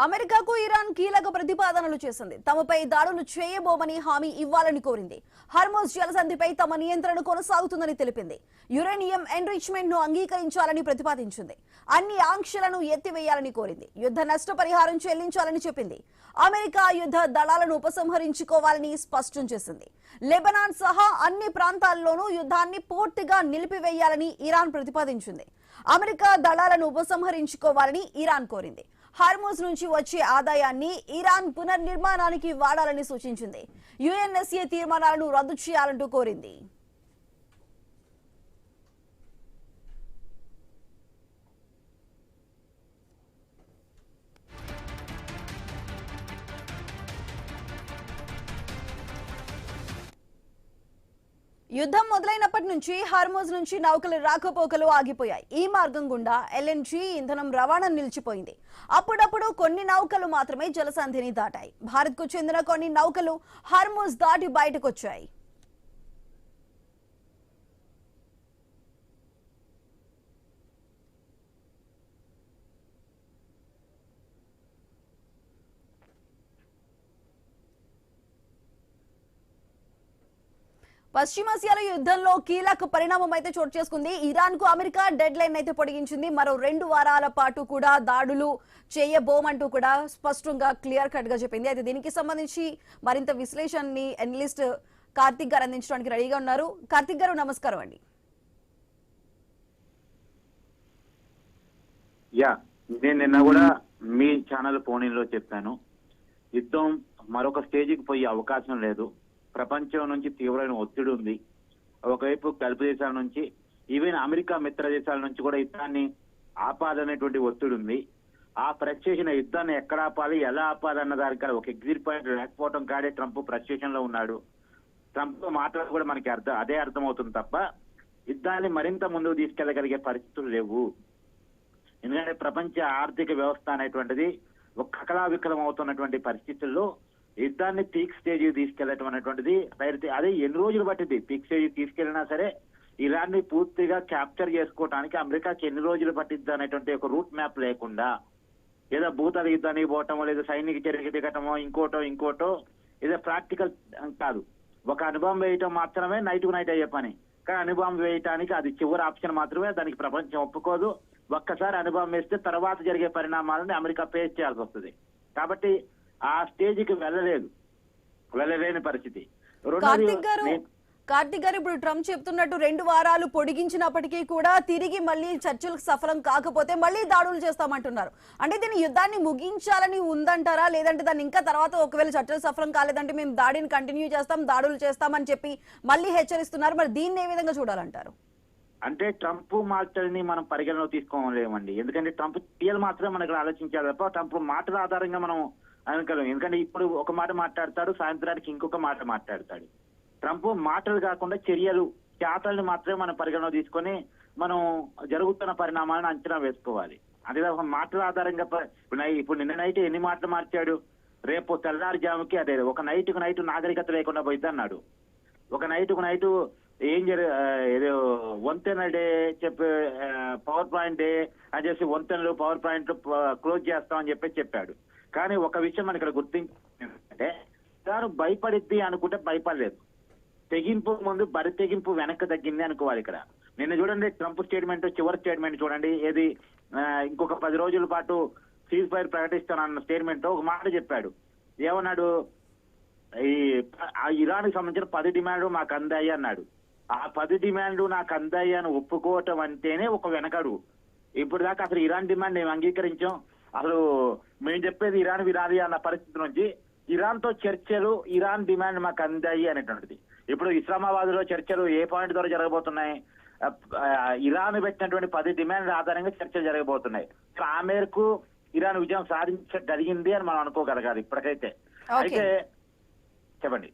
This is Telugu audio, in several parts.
అమెరికాకు ఇరాన్ కీలక ప్రతిపాదనలు చేసింది. తమపై దాడులు చేయబోమని హామీ ఇవ్వాలని కోరింది. హార్మోజ్ జలసంధిపై తమ నియంత్రణ కొనసాగుతుందని తెలిపింది. యురేనియం ఎన్రిచ్మెంట్ ను అంగీకరించాలని ప్రతిపాదించింది. అన్ని ఆంక్షలను ఎత్తివేయాలని కోరింది. యుద్ధ నష్టపరిహారం చెల్లించాలని చెప్పింది. అమెరికా యుద్ధ దళాలను ఉపసంహరించుకోవాలని స్పష్టం చేసింది. లెబనాన్ సహా అన్ని ప్రాంతాల్లోనూ యుద్ధాన్ని పూర్తిగా నిలిపివేయాలని ఇరాన్ ప్రతిపాదించింది. అమెరికా దళాలను ఉపసంహరించుకోవాలని ఇరాన్ కోరింది. హార్మోజ్ నుంచి వచ్చే ఆదాయాన్ని ఇరాన్ పునర్నిర్మాణానికి వాడాలని సూచించింది. యుఎన్ఎస్ఏ తీర్మానాలను రద్దు చేయాలంటూ కోరింది. యుద్ధం మొదలైనప్పటి నుంచి హార్మోజ్ నుంచి నౌకల రాకపోకలు ఆగిపోయాయి. ఈ మార్గం గుండా ఎల్ఎన్జీ ఇంధనం రవాణా నిలిచిపోయింది. అప్పుడప్పుడు కొన్ని నౌకలు మాత్రమే జలసంధిని దాటాయి. భారత్కు చెందిన కొన్ని నౌకలు హార్మోజ్ దాటి బయటకొచ్చాయి. పశ్చిమాసియాలో యుద్ధంలో కీలక పరిణామం అయితే చోటు చేసుకుంది. ఇరాన్ కు అమెరికా డెడ్ లైన్ అయితే పొడిగించింది. మరో 2 వారాల పాటు కూడా దాడులు చేయబోమంటూ కూడా స్పష్టంగా క్లియర్ కట్ గా చెప్పింది. అయితే దీనికి సంబంధించి మరింత విశ్లేషణని అనలిస్ట్ కార్తిక్ గారు అందించడానికి రెడీగా ఉన్నారు. కార్తిక్ గారు నమస్కారం అండి. నేను నిన్న కూడా మీ ఛానల్ ఫోన్లో చెప్పాను, యుద్ధం మరొక స్టేజ్కి పోయే అవకాశం లేదు. ప్రపంచం నుంచి తీవ్రమైన ఒత్తిడి ఉంది. ఒకవైపు గల్ఫ్ దేశాల నుంచి, ఈవెన్ అమెరికా మిత్ర దేశాల నుంచి కూడా యుద్ధాన్ని ఆపాలనేటువంటి ఒత్తిడి ఉంది. ఆ ప్రత్యేషణ యుద్ధాన్ని ఎక్కడ ఆపాలి, ఎలా ఆపాలన్న దానికి ఒక ఎగ్జిట్ పాయింట్ లేకపోవడం కాడే ట్రంప్ ప్రత్యేషంలో ఉన్నాడు. ట్రంప్ మాటలు కూడా మనకి అదే అర్థమవుతుంది తప్ప యుద్ధాన్ని మరింత ముందుకు తీసుకెళ్లగలిగే పరిస్థితులు లేవు. ఎందుకంటే ప్రపంచ ఆర్థిక వ్యవస్థ అనేటువంటిది ఒక కకలావికలం అవుతున్నటువంటి పరిస్థితుల్లో యుద్ధాన్ని పీక్ స్టేజ్ తీసుకెళ్లటం అనేటువంటిది అదే ఎన్ని రోజులు పట్టింది. పీక్ స్టేజ్ తీసుకెళ్లినా సరే ఇరాన్ ని పూర్తిగా క్యాప్చర్ చేసుకోవడానికి అమెరికాకి ఎన్ని రోజులు పట్టిద్ది అనేటువంటి ఒక రూట్ మ్యాప్ లేకుండా, ఏదో భూతల యుద్ధానికి పోవటమో లేదా సైనిక చర్యకి దిగటమో ఇంకోటో ఏదో ప్రాక్టికల్ కాదు. ఒక అనుభవం వేయటం మాత్రమే నైట్ కు నైట్ అయ్యే పని. కానీ అనుభవం వేయటానికి అది చివరి ఆప్షన్ మాత్రమే. దానికి ప్రపంచం ఒప్పుకోదు. ఒక్కసారి అనుభవం వేస్తే తర్వాత జరిగే పరిణామాలని అమెరికా ఫేస్ చేయాల్సి వస్తుంది. కాబట్టి ఆ స్టేజ్కి వెళ్ళలేని పరిస్థితి. కార్తిక్ గారు ఇప్పుడు ట్రంప్ చెప్తున్నట్టు 2 వారాలు పొడిగించినప్పటికీ కూడా తిరిగి మళ్ళీ చర్చలకు సఫలం కాకపోతే మళ్ళీ దాడులు చేస్తామంటున్నారు. అంటే దీన్ని యుద్ధాన్ని ముగించాలని ఉందంటారా, లేదంటే దాన్ని ఇంకా తర్వాత ఒకవేళ చర్చలు సఫలం కాలేదంటే మేము దాడిని కంటిన్యూ చేస్తాం, దాడులు చేస్తామని చెప్పి మళ్ళీ హెచ్చరిస్తున్నారు. మరి దీన్ని ఏ విధంగా చూడాలంటారు? అంటే ట్రంప్ మాటల్ని మనం పరిగణలో తీసుకోలేమండి. ఎందుకంటే ట్రంప్ క్రియలు మాత్రమే మనకు ఆలోచించాలి తప్ప ట్రంప్ మాటల ఆధారంగా మనం అనుకోలేము. ఎందుకంటే ఇప్పుడు ఒక మాట మాట్లాడతాడు, సాయంత్రానికి ఇంకొక మాట మాట్లాడతాడు. ట్రంప్ మాటలు కాకుండా చర్యలు, చేతల్ని మాత్రమే మనం పరిగణలో తీసుకొని మనం జరుగుతున్న పరిణామాలను అంచనా వేసుకోవాలి. అదే ఒక మాటల ఆధారంగా ఇప్పుడు నిన్న నైట్ ఎన్ని మాటలు మార్చాడు, రేపు తెల్లారుజాముకి అదే ఒక నైట్కు నైట్ నాగరికత లేకుండా పోయిద్ది అన్నాడు. ఒక నైట్కు నైట్ ఏం ఏదో వంతెన డే చెప్పి పవర్ పాయింట్ డే అని చెప్పి వంతెనలు పవర్ పాయింట్ క్లోజ్ చేస్తామని చెప్పాడు. కానీ ఒక విషయం మనం ఇక్కడ గుర్తించే, తాను భయపడిద్ది అనుకుంటే భయపడలేదు. తెగింపు ముందు బరి తెగింపు వెనక్కి తగ్గింది అనుకోవాలి. ఇక్కడ నిన్న చూడండి ట్రంప్ స్టేట్మెంట్, చివరి స్టేట్మెంట్ చూడండి. ఏది ఇంకొక 10 రోజుల పాటు సీజ్ ఫైర్ ప్రకటిస్తానన్న స్టేట్మెంట్ ఒక మాట చెప్పాడు. ఏమన్నాడు, ఇరాన్ కి సంబంధించిన 10 డిమాండ్లు మాకు అందాయి అన్నాడు. ఆ 10 డిమాండ్లు నాకు అందాయి అని ఒప్పుకోవటం అంటేనే ఒక వెనకడు. ఇప్పుడు దాకా అసలు ఇరాన్ డిమాండ్ మేము అంగీకరించాం, అసలు మేము చెప్పేది ఇరాన్ వినాలి అన్న పరిస్థితి నుంచి ఇరాన్ తో చర్చలు, ఇరాన్ డిమాండ్ మాకు అందాయి అనేటువంటిది. ఇప్పుడు ఇస్లామాబాద్ లో చర్చలు ఏ పాయింట్ ద్వారా జరగబోతున్నాయి, ఇరాన్ పెట్టినటువంటి 10 డిమాండ్ల ఆధారంగా చర్చలు జరగబోతున్నాయి. ఆ మేరకు ఇరాన్ విజయం సాధించగలిగింది అని మనం అనుకోగలగాలి ఇప్పటికైతే. అయితే చెప్పండి.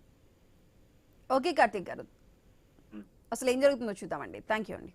ఓకే కార్తిక్ గారు, అసలు ఏం జరుగుతుందో చూద్దామండి. థ్యాంక్ యూ అండి.